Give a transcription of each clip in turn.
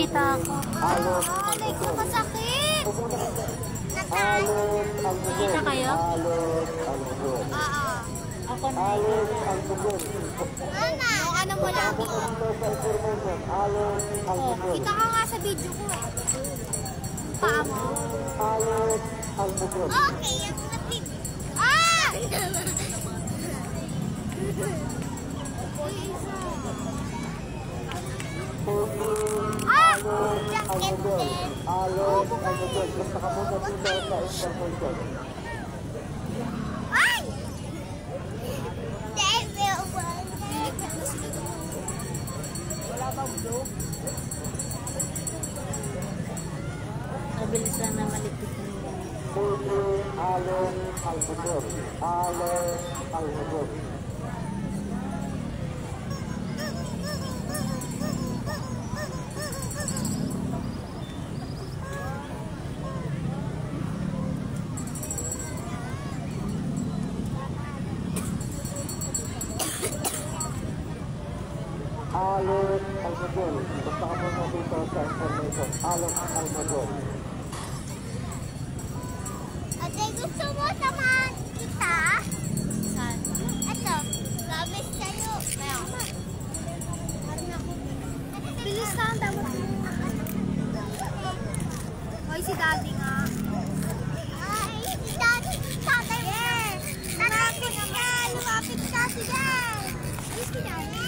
nakikita ako. Alay ko masakit. Nakita kayo? Ako na. Ano mo lang? Kita ka nga sa video ko eh. Paa mo. Okay, ang natin. Ah! Ah! Jacket din. Ay! Mabilis lang na malipit nila. Alex Almador. Basta ka muna dito sa information. Alex Almador. Ate, gusto mo naman kita? Saan? Ito, gamis sa'yo. Bilis lang, dapat. Hoy, si Daddy nga. Ay, si Daddy. Tatay. Yes. Lumapit ka. Lumapit ka, si Daddy. Ay, si Daddy.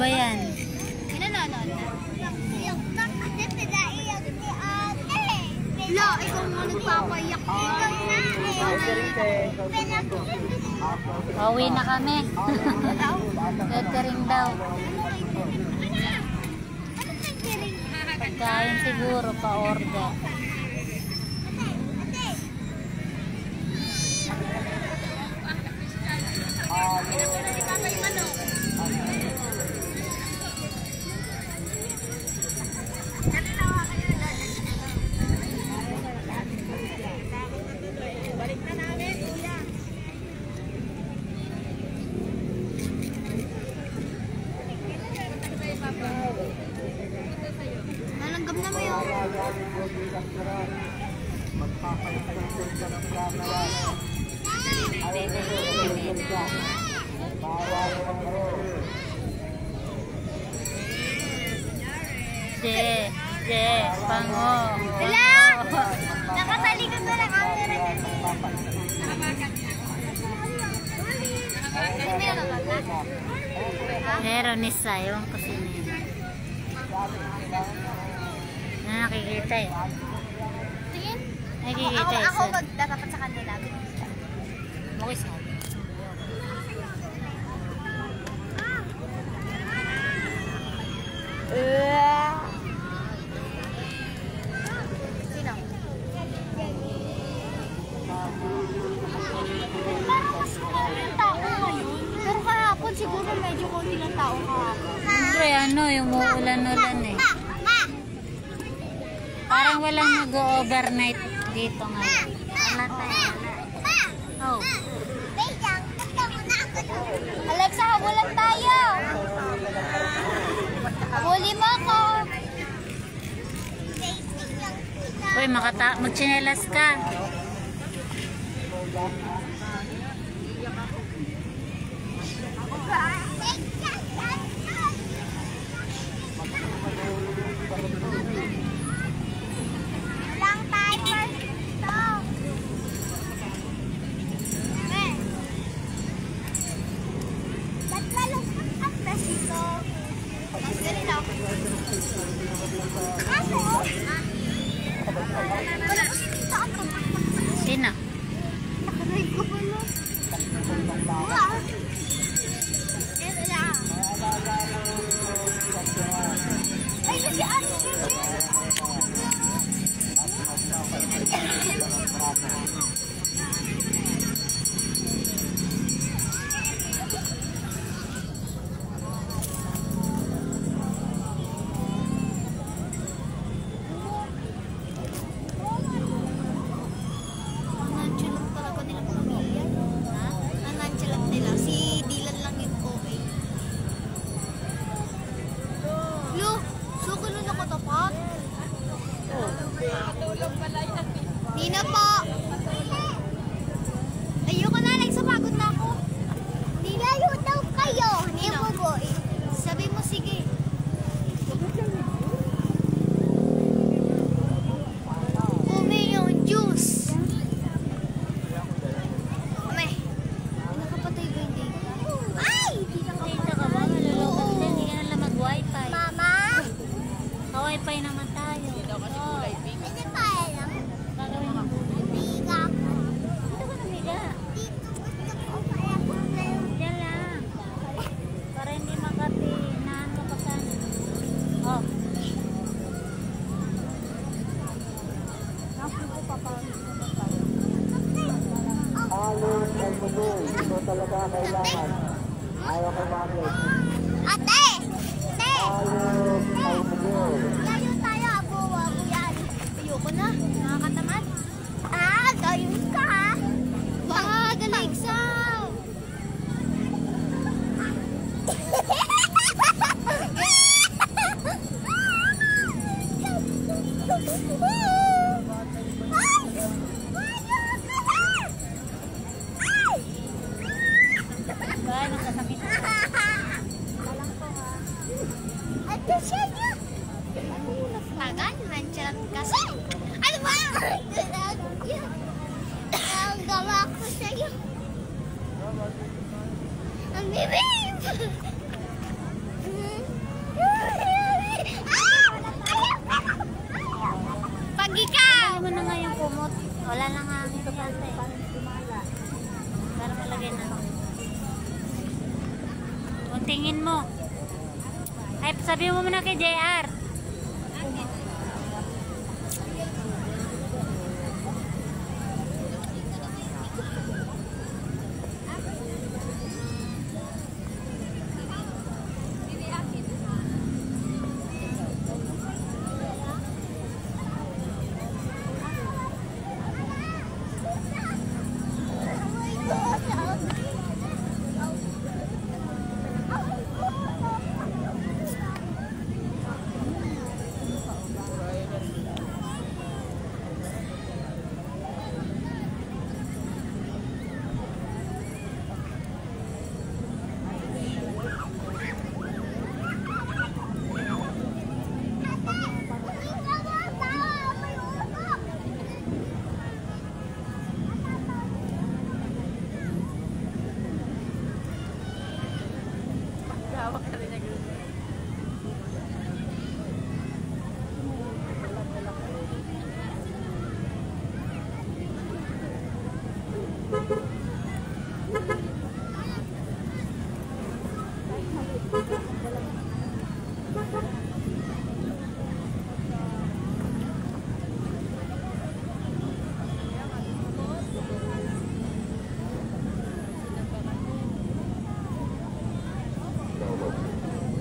Ba yan? Nanonood na. Lo, ikaw mo nagpapayak. Ikaw na. Pauwi na kami. Catering daw. Pagkain siguro pa-order. Nalanggam na mo yun. Pango. Wala! Nakatalikod na lang camera niya. Meron isa, ewan ko sino yun. Na nakikita eh. Tingin? Nakikita eh. Ako magtatapat sa kanila. Mukis nga. Sino? Parang mas marami ng tao ngayon. Pero kahapon siguro medyo konti ng tao kahapon. Siyempre ano, yung uulan-ulan eh. Parang walang mag-overnight dito ngayon. Wala tayo. Oh. Alexa, habulan tayo! Habuli mo ako! Uy, magchinelas ka. Lang timer dito! Ba't malungkot ang presito? Mas galing ako. Kaso? Wala ko si Tita ako. Sino? Nakaray ko pala. pagkakailangan. Ayaw kay Margaret. Ate! Ate! Ayos ay Miguel. Layo tayo, abo yan. Ayoko na, nakakatamad. Ah, ayos ka ha. Baka galigsaw. Ba, nasasakit. Ate siya niya. Tagal, manchat kasi. Ano ba? Ang gawa ko sa'yo. Ang bibig! Pag ikaw! Ano mo na nga yung kumot? Wala na nga ang ito pante. Para malagay na. Kung tingin mo. Ay, sabi mo muna kay JR.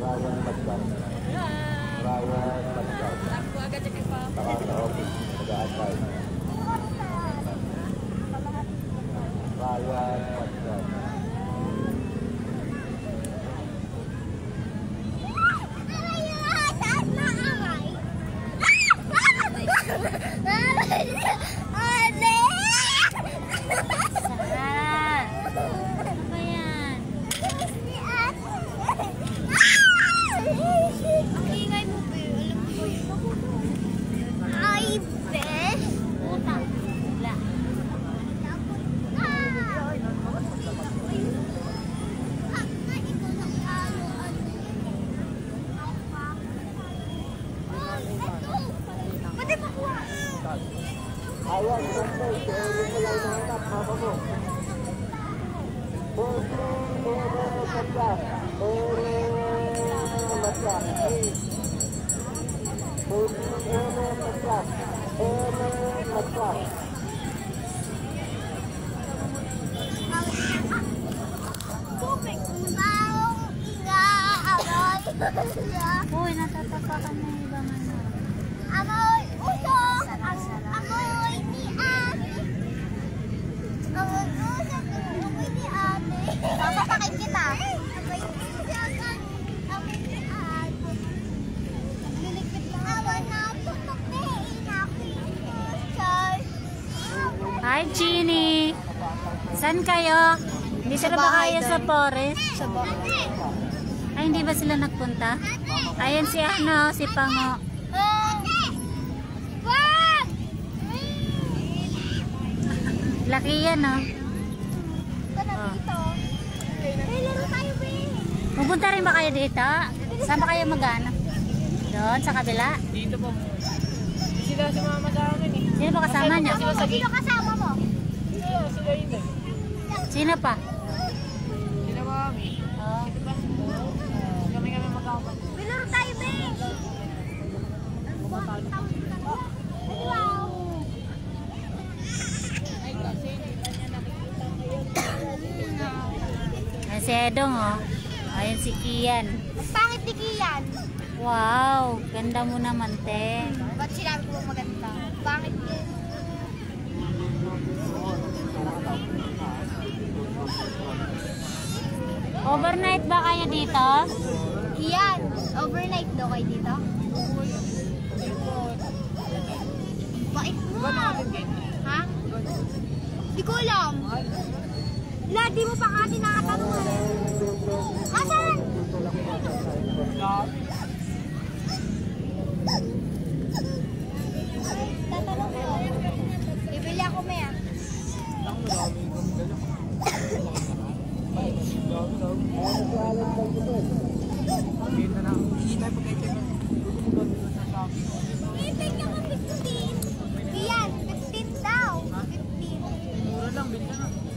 Ryan Magdang. Ryan Magdang. Saka sa office, mag-aantay. Ryan Magdang. Saan? Ano ba yan? Ang ingay mo, be. Alam ko yun. Ay, be. Utang. Wala. Pwede makuha. Ayan, Sunday. Kaya yung wala yung hanap, mama mo. Magdang. Magdang. Magdang. Tubig. Maong inaaroy. Uy, natatapakan na yung ibang ano. Amoy usok. Amoy ni ate. Amoy usok. Amoy ni ate. Papapakin kita. Amoy usok. Amoy ni ate. Lilikit lang. Amoy na tutok na inakit. Hi, Jeannie. Saan kayo? Hindi sila ba kayo sa forest? Sa bahay. Ay, hindi ba sila nagpunta? Ayan si ano, si Pango. Wag! Laki yan, no? Tara dito. May laro tayo, be. Pupunta rin ba kayo dito? Saan ba kayo mag-ano? Doon, sa kabila? Dito po. Sila sumama sa amin eh. Sino ba kasama niya? Sino kasama mo? Sila yun eh. Sino pa? Sila kami. Oh. Kami magkakapat. May laro tayo, be. Wow. Ay kasi hindi pa niya nakikita ngayon. Ayan si Edong, oh. Ayan si Kian. Ang pangit ni Kian. Wow, ganda mo naman, te. Ba't sinabi ko maganda? Pangit din. Overnight ba kayo dito? Kian, overnight daw kayo dito? Bait mo. Ha? Di ko alam. La, di mo pa kasi nakatanong eh. Asan? Tatanong ko. Bibili ako may ah. Ibig niya ka 15. Kian, 15 daw. 15.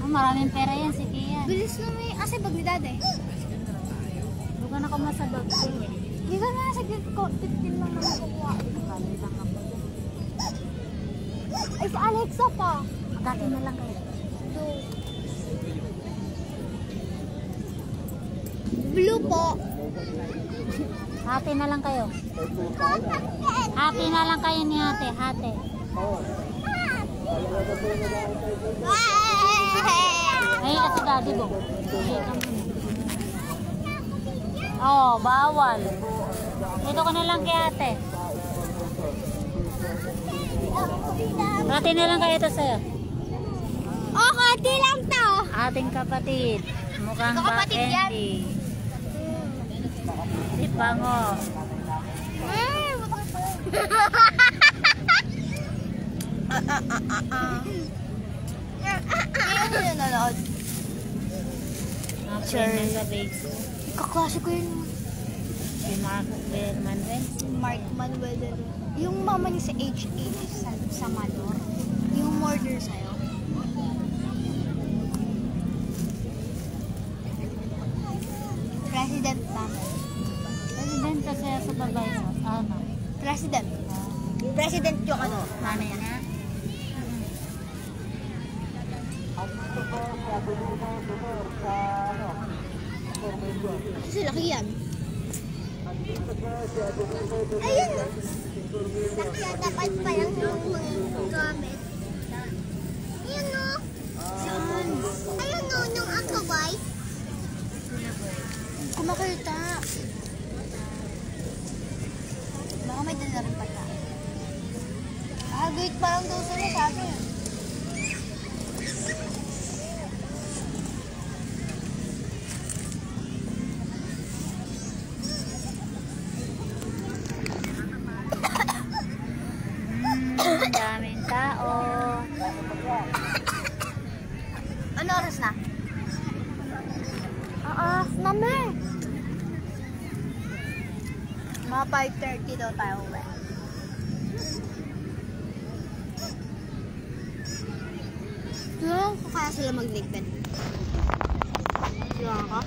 Oh, maraming pera yan si Kian. Bilis na may kasi bag ni dad eh. Bukan ako masabag. Hindi ka na sa 15 lang naman kukuha. Ay, si Alexa pa. Dati na lang kayo. Blue po. Hati na lang kayo. Hati na lang kayo ni ate. Hati. Ay, kasi daddy bo. Oh, bawal. Dito ka na lang kay ate. Hati na lang kayo ito sa'yo. Oh, konti lang to. Ating kapatid. Mukhang Ikaw ba kapatid yan? candy. Si Pango. Ano nanonood? Sure. Sa base. Kaklase ko yun. Si Mark Manuel. Mark Manuel. Yung mama niya sa HH sa Malor. Yung murder sa'yo. President lang. President kasi sa babae mo. Ano? President. President yung ano. Nanay na? Kasi laki yan. Ayun. Laki dapat pa lang yung gamit. Ayun no. Ayun no, yung akabay. Kumakita. Baka may dala rin pala. Gate pa lang daw sila sa akin. Daming tao. Ano oras na? Mami. Mga 5:30 daw tayo uwi. Kaya sila mag-ligpit. Kaya ka?